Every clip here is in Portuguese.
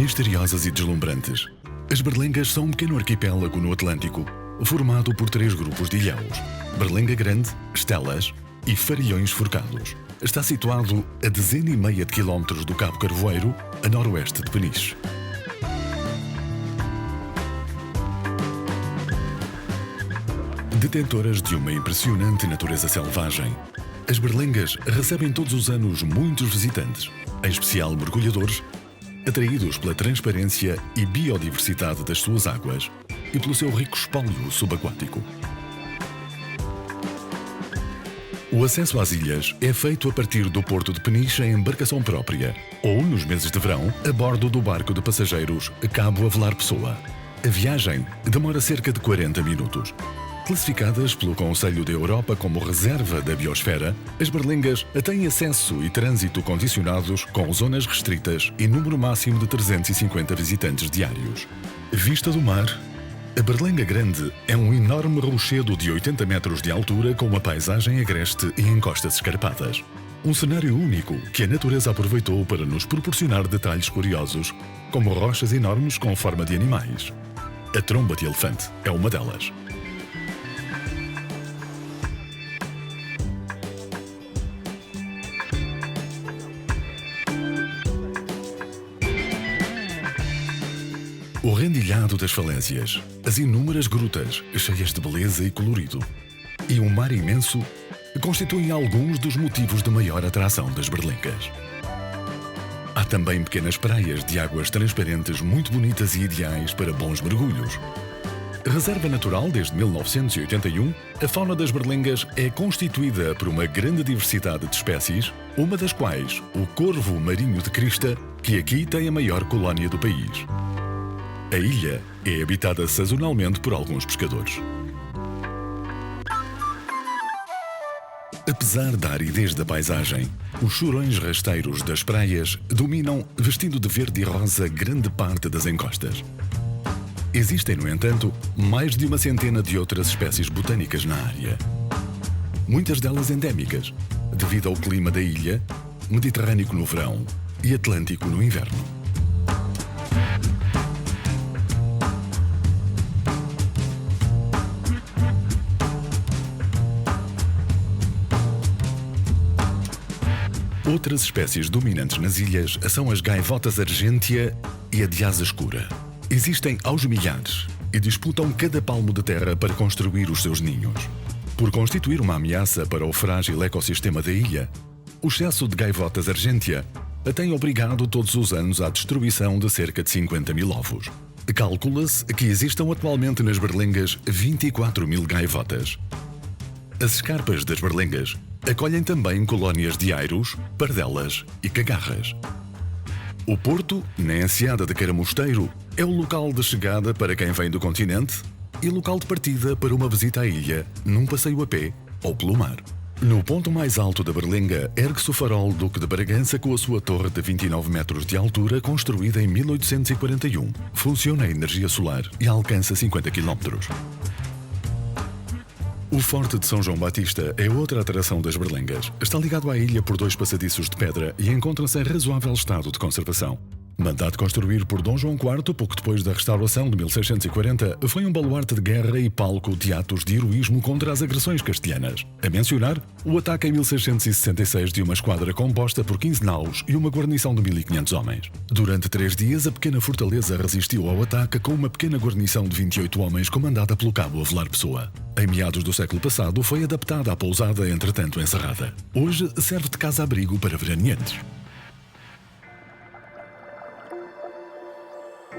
Misteriosas e deslumbrantes, as Berlengas são um pequeno arquipélago no Atlântico, formado por 3 grupos de ilhéus: Berlenga Grande, Estelas e Fariões Forcados. Está situado a 1,5 de quilómetros do Cabo Carvoeiro, a noroeste de Peniche. Detentoras de uma impressionante natureza selvagem, as Berlengas recebem todos os anos muitos visitantes, em especial mergulhadores, atraídos pela transparência e biodiversidade das suas águas e pelo seu rico espólio subaquático. O acesso às ilhas é feito a partir do porto de Peniche em embarcação própria ou, nos meses de verão, a bordo do barco de passageiros Cabo Avelar Pessoa. A viagem demora cerca de 40 minutos. Classificadas pelo Conselho da Europa como reserva da biosfera, as Berlengas têm acesso e trânsito condicionados com zonas restritas e número máximo de 350 visitantes diários. Vista do mar. A Berlenga Grande é um enorme rochedo de 80 metros de altura com uma paisagem agreste e encostas escarpadas. Um cenário único que a natureza aproveitou para nos proporcionar detalhes curiosos, como rochas enormes com forma de animais. A tromba de elefante é uma delas. O rendilhado das falésias, as inúmeras grutas cheias de beleza e colorido e um mar imenso constituem alguns dos motivos de maior atração das Berlengas. Há também pequenas praias de águas transparentes muito bonitas e ideais para bons mergulhos. Reserva natural desde 1981, a fauna das Berlengas é constituída por uma grande diversidade de espécies, uma das quais o corvo marinho de crista, que aqui tem a maior colónia do país. A ilha é habitada sazonalmente por alguns pescadores. Apesar da aridez da paisagem, os chorões rasteiros das praias dominam, vestindo de verde e rosa grande parte das encostas. Existem, no entanto, mais de uma centena de outras espécies botânicas na área. Muitas delas endémicas, devido ao clima da ilha, mediterrâneo no verão e atlântico no inverno. Outras espécies dominantes nas ilhas são as gaivotas argêntea e a de asa escura. Existem aos milhares e disputam cada palmo de terra para construir os seus ninhos. Por constituir uma ameaça para o frágil ecossistema da ilha, o excesso de gaivotas argêntea tem obrigado todos os anos à destruição de cerca de 50 mil ovos. Calcula-se que existam atualmente nas Berlengas 24 mil gaivotas. As escarpas das Berlengas acolhem também colónias de airos, pardelas e cagarras. O porto, na enseada de Caramosteiro, é o local de chegada para quem vem do continente e local de partida para uma visita à ilha, num passeio a pé ou pelo mar. No ponto mais alto da Berlenga ergue-se o farol Duque de Bragança com a sua torre de 29 metros de altura, construída em 1841. Funciona a energia solar e alcança 50 km. O Forte de São João Batista é outra atração das Berlengas. Está ligado à ilha por 2 passadiços de pedra e encontra-se em razoável estado de conservação. Mandado construir por Dom João IV, pouco depois da restauração de 1640, foi um baluarte de guerra e palco de atos de heroísmo contra as agressões castelhanas. A mencionar, o ataque em 1666 de uma esquadra composta por 15 naus e uma guarnição de 1.500 homens. Durante 3 dias, a pequena fortaleza resistiu ao ataque com uma pequena guarnição de 28 homens comandada pelo Cabo Avelar Pessoa. Em meados do século passado, foi adaptada à pousada, entretanto encerrada. Hoje serve de casa-abrigo para veraneantes.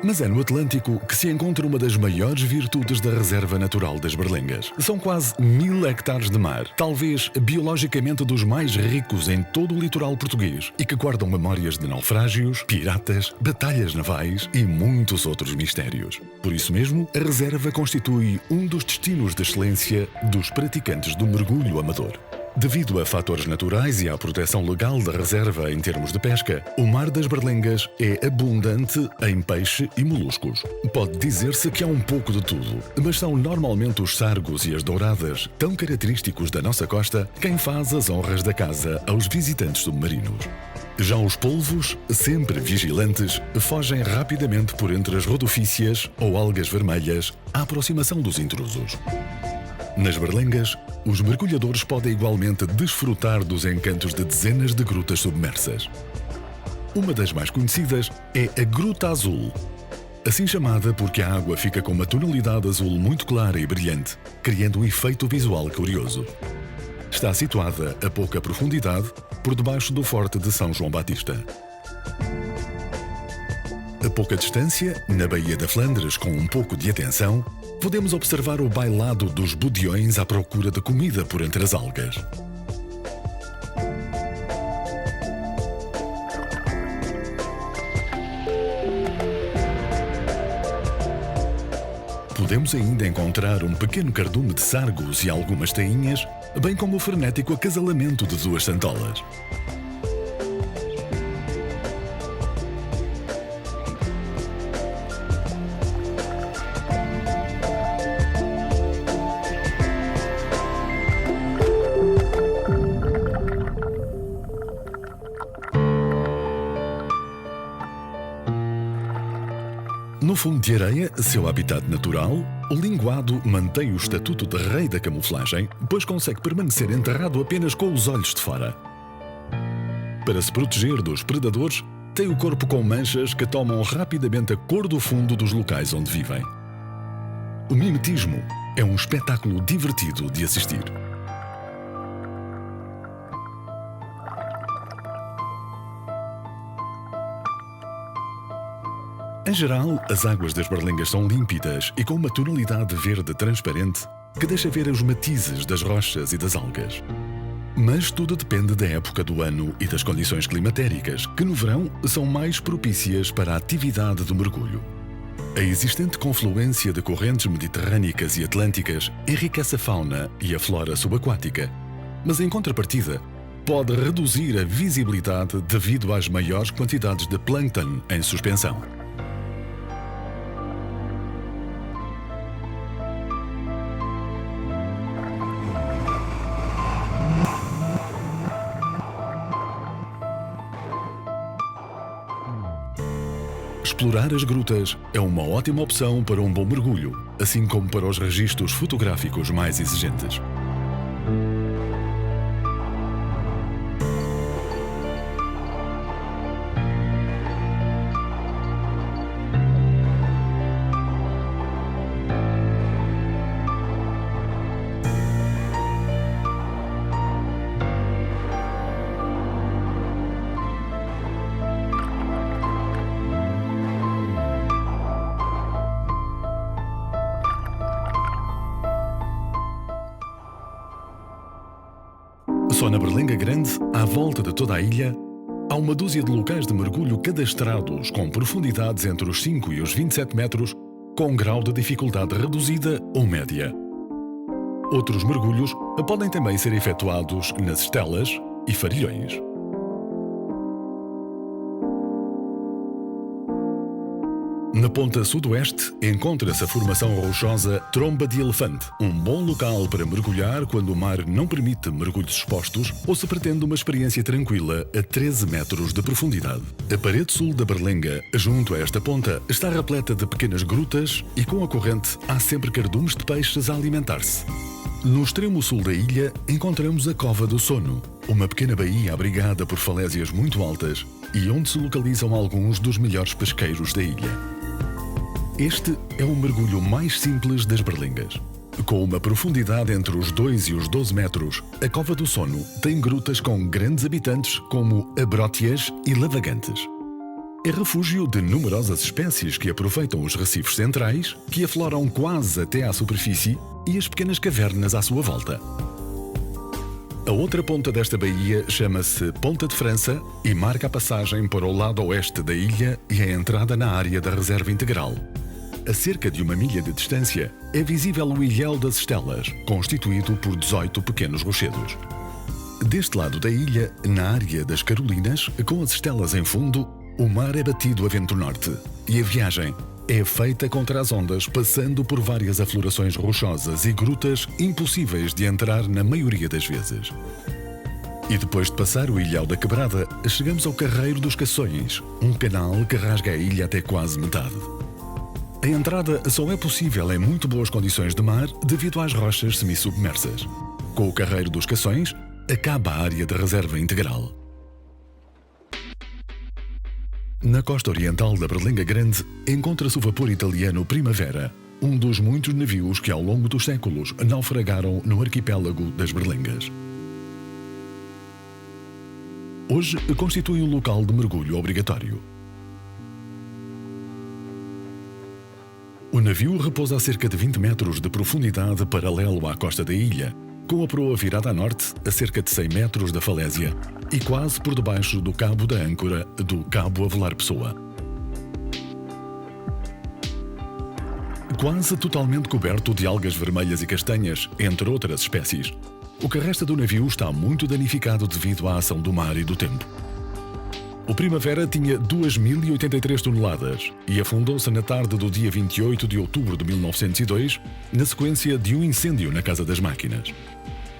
Mas é no Atlântico que se encontra uma das maiores virtudes da Reserva Natural das Berlengas. São quase 1000 hectares de mar, talvez biologicamente dos mais ricos em todo o litoral português, e que guardam memórias de naufrágios, piratas, batalhas navais e muitos outros mistérios. Por isso mesmo, a reserva constitui um dos destinos de excelência dos praticantes do mergulho amador. Devido a fatores naturais e à proteção legal da reserva em termos de pesca, o mar das Berlengas é abundante em peixe e moluscos. Pode dizer-se que há um pouco de tudo, mas são normalmente os sargos e as douradas, tão característicos da nossa costa, quem faz as honras da casa aos visitantes submarinos. Já os polvos, sempre vigilantes, fogem rapidamente por entre as rodofícias ou algas vermelhas à aproximação dos intrusos. Nas berlengas, os mergulhadores podem igualmente desfrutar dos encantos de dezenas de grutas submersas. Uma das mais conhecidas é a Gruta Azul, assim chamada porque a água fica com uma tonalidade azul muito clara e brilhante, criando um efeito visual curioso. Está situada a pouca profundidade, por debaixo do Forte de São João Batista. A pouca distância, na Baía da Flandres, com um pouco de atenção, podemos observar o bailado dos budiões à procura de comida por entre as algas. Podemos ainda encontrar um pequeno cardume de sargos e algumas tainhas, bem como o frenético acasalamento de duas santolas. No fundo de areia, seu habitat natural, o linguado mantém o estatuto de rei da camuflagem, pois consegue permanecer enterrado apenas com os olhos de fora. Para se proteger dos predadores, tem o corpo com manchas que tomam rapidamente a cor do fundo dos locais onde vivem. O mimetismo é um espetáculo divertido de assistir. Em geral, as águas das berlengas são límpidas e com uma tonalidade verde transparente que deixa ver os matizes das rochas e das algas. Mas tudo depende da época do ano e das condições climatéricas, que no verão são mais propícias para a atividade do mergulho. A existente confluência de correntes mediterrânicas e atlânticas enriquece a fauna e a flora subaquática, mas em contrapartida, pode reduzir a visibilidade devido às maiores quantidades de plâncton em suspensão. Explorar as grutas é uma ótima opção para um bom mergulho, assim como para os registros fotográficos mais exigentes. Só na Berlenga Grande, à volta de toda a ilha, há uma dúzia de locais de mergulho cadastrados com profundidades entre os 5 e os 27 metros, com um grau de dificuldade reduzida ou média. Outros mergulhos podem também ser efetuados nas estelas e farilhões. Na ponta sudoeste encontra-se a formação rochosa Tromba de Elefante, um bom local para mergulhar quando o mar não permite mergulhos expostos ou se pretende uma experiência tranquila a 13 metros de profundidade. A parede sul da Berlenga, junto a esta ponta, está repleta de pequenas grutas e com a corrente há sempre cardumes de peixes a alimentar-se. No extremo sul da ilha encontramos a Cova do Sono, uma pequena baía abrigada por falésias muito altas e onde se localizam alguns dos melhores pesqueiros da ilha. Este é o mergulho mais simples das berlengas. Com uma profundidade entre os 2 e os 12 metros, a Cova do Sono tem grutas com grandes habitantes como abrótias e lavagantes. É refúgio de numerosas espécies que aproveitam os recifes centrais, que afloram quase até à superfície, e as pequenas cavernas à sua volta. A outra ponta desta baía chama-se Ponta de França e marca a passagem para o lado oeste da ilha e a entrada na área da Reserva Integral. A cerca de 1 milha de distância é visível o Ilhéu das Estelas, constituído por 18 pequenos rochedos. Deste lado da ilha, na área das Carolinas, com as estelas em fundo, o mar é batido a vento norte e a viagem é feita contra as ondas, passando por várias aflorações rochosas e grutas impossíveis de entrar na maioria das vezes. E depois de passar o Ilhau da Quebrada, chegamos ao Carreiro dos Cações, um canal que rasga a ilha até quase metade. A entrada só é possível em muito boas condições de mar devido às rochas semissubmersas. Com o Carreiro dos Cações, acaba a área de reserva integral. Na costa oriental da Berlenga Grande encontra-se o vapor italiano Primavera, um dos muitos navios que ao longo dos séculos naufragaram no arquipélago das Berlengas. Hoje constitui um local de mergulho obrigatório. O navio repousa a cerca de 20 metros de profundidade paralelo à costa da ilha, com a proa virada a norte a cerca de 100 metros da falésia e quase por debaixo do cabo da âncora do Cabo Avelar Pessoa. Quase totalmente coberto de algas vermelhas e castanhas, entre outras espécies, o que resta do navio está muito danificado devido à ação do mar e do tempo. O Primavera tinha 2.083 toneladas e afundou-se na tarde do dia 28 de outubro de 1902, na sequência de um incêndio na Casa das Máquinas.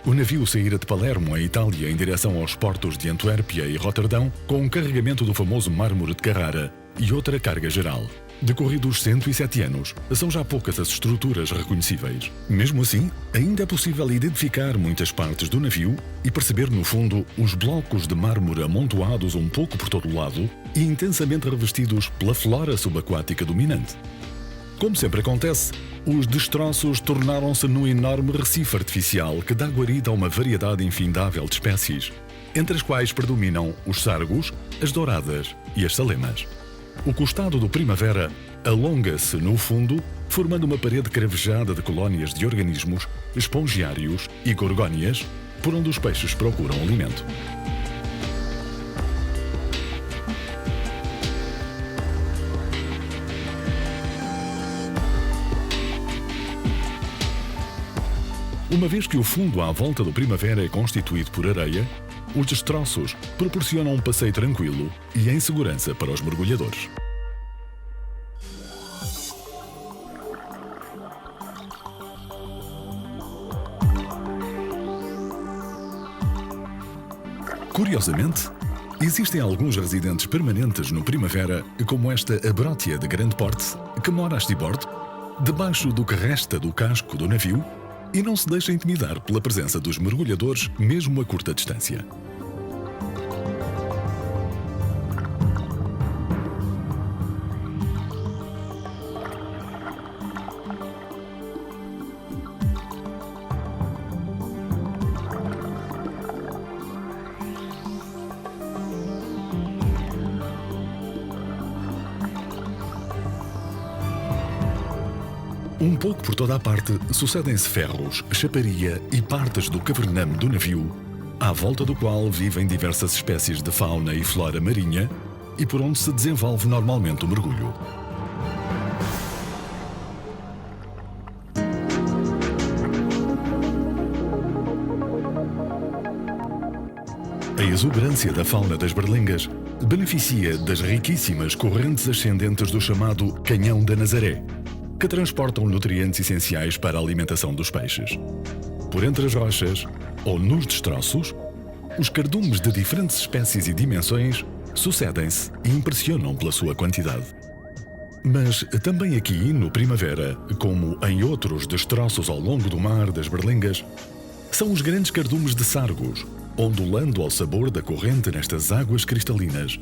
O navio saíra de Palermo, em Itália, em direção aos portos de Antuérpia e Roterdão, com um carregamento do famoso mármore de Carrara e outra carga geral. Decorridos 107 anos, são já poucas as estruturas reconhecíveis. Mesmo assim, ainda é possível identificar muitas partes do navio e perceber no fundo os blocos de mármore amontoados um pouco por todo o lado e intensamente revestidos pela flora subaquática dominante. Como sempre acontece, os destroços tornaram-se num enorme recife artificial que dá guarida a uma variedade infindável de espécies, entre as quais predominam os sargos, as douradas e as salemas. O costado do Primavera alonga-se no fundo, formando uma parede cravejada de colónias de organismos, espongiários e gorgónias, por onde os peixes procuram alimento. Uma vez que o fundo à volta do Primavera é constituído por areia, os destroços proporcionam um passeio tranquilo e em segurança para os mergulhadores. Curiosamente, existem alguns residentes permanentes no Primavera, como esta abrótia de grande porte, que mora a estibordo, debaixo do que resta do casco do navio, e não se deixa intimidar pela presença dos mergulhadores, mesmo a curta distância. Um pouco por toda a parte sucedem-se ferros, chaparia e partes do cavername do navio, à volta do qual vivem diversas espécies de fauna e flora marinha e por onde se desenvolve normalmente o mergulho. A exuberância da fauna das Berlengas beneficia das riquíssimas correntes ascendentes do chamado Canhão da Nazaré, que transportam nutrientes essenciais para a alimentação dos peixes. Por entre as rochas, ou nos destroços, os cardumes de diferentes espécies e dimensões sucedem-se e impressionam pela sua quantidade. Mas também aqui, no Primavera, como em outros destroços ao longo do mar das Berlengas, são os grandes cardumes de sargos, ondulando ao sabor da corrente nestas águas cristalinas,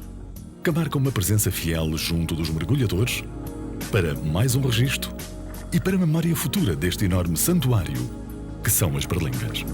que marcam uma presença fiel junto dos mergulhadores, para mais um registro e para a memória futura deste enorme santuário que são as Berlengas.